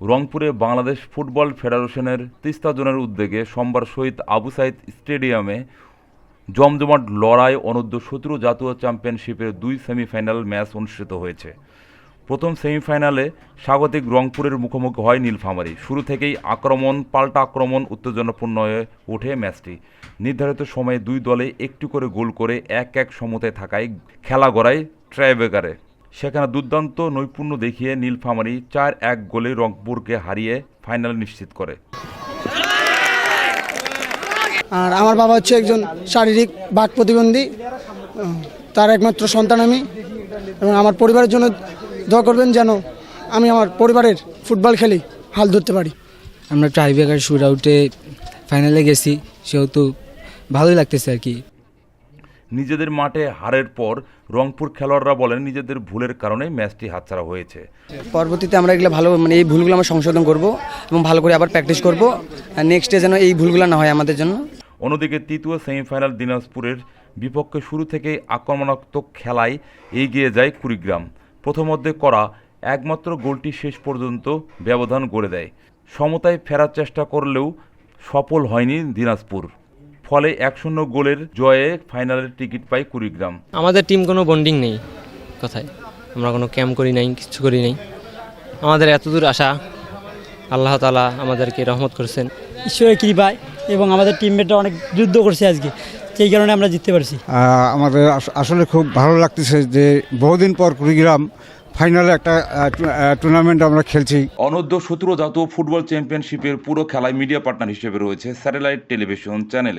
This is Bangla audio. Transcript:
রংপুরে বাংলাদেশ ফুটবল ফেডারেশনের তিস্তা জোনের উদ্যোগে সোমবার শহীদ আবু সাইদ স্টেডিয়ামে জমজমাট লড়াই অনূর্ধ্ব-17 জাতীয় চ্যাম্পিয়নশিপের 2 সেমিফাইনাল ম্যাচ অনুষ্ঠিত হয়েছে। প্রথম সেমিফাইনালে স্বাগতিক রংপুরের মুখোমুখি হয় নীলফামারী। শুরু থেকেই আক্রমণ পাল্টা আক্রমণ উত্তেজনাপূর্ণ হয়ে ওঠে ম্যাচটি। নির্ধারিত সময়ে দুই দলে একটি করে গোল করে 1-1 সমতায় থাকায় খেলা গড়ায় ট্রাইব্রেকারে। সেখানে দুর্দান্ত নৈপুণ্য দেখিয়ে নীলফামারী 4-1 গোলে রংপুরকে হারিয়ে ফাইনাল নিশ্চিত করে। আর আমার বাবা হচ্ছে একজন শারীরিক বাক প্রতিবন্ধী, তার একমাত্র সন্তান আমি, এবং আমার পরিবারের জন্য দোয়া করবেন যেন আমি আমার পরিবারের ফুটবল খেলি হাল ধরতে পারি। আমরা ট্রাইব্রেকার শুট আউটে ফাইনালে গেছি, সেহেতু ভালোই লাগতেছে আর কি। নিজেদের মাঠে হারের পর রংপুর খেলোয়াড়রা বলেন নিজেদের ভুলের কারণে ম্যাচটি হাতছাড়া হয়েছে। পরবর্তীতে আমরা এগুলো ভালো এই ভুলগুলো আমরা সংশোধন করব এবং ভালো করে আবার প্র্যাকটিস করব, আর নেক্সটে যেন এই ভুলগুলো না হয় আমাদের জন্য। অন্যদিকে তৃতীয় সেমিফাইনাল দিনাজপুরের বিপক্ষে শুরু থেকেই আক্রমণাত্মক খেলায় এগিয়ে যায় কুড়িগ্রাম। প্রথমার্ধে করা একমাত্র গোলটি শেষ পর্যন্ত ব্যবধান গড়ে দেয়। সমতায় ফেরার চেষ্টা করলেও সফল হয়নি দিনাজপুর। ফলে 1-0 গোলের জয়ে ফাইনালের টিকিট পায় কুড়িগ্রাম। আমাদের টিম কোনো বন্ডিং নেই, কথায় আমরা কোনো ক্যাম্প করি নাই, কিছু করি নাই। আমাদের এতদূর আসা আল্লাহ তাআলা আমাদেরকে রহমত করেছেন, ঈশ্বরের কৃপায়, এবং আমাদের টিমমেটরা অনেক যুদ্ধ করছে আজকে, সেই কারণে আমরা জিততে পারছি। আমাদের আসলে খুব ভালো লাগতেছে যে বহুদিন পর কুড়িগ্রাম ফাইনালে একটা টুর্নামেন্ট আমরা খেলছি। অনূর্ধ্ব-17 জাতীয় ফুটবল চ্যাম্পিয়নশিপের পুরো খেলায় মিডিয়া পার্টনার হিসেবে রয়েছে স্যাটেলাইট টেলিভিশন চ্যানেল।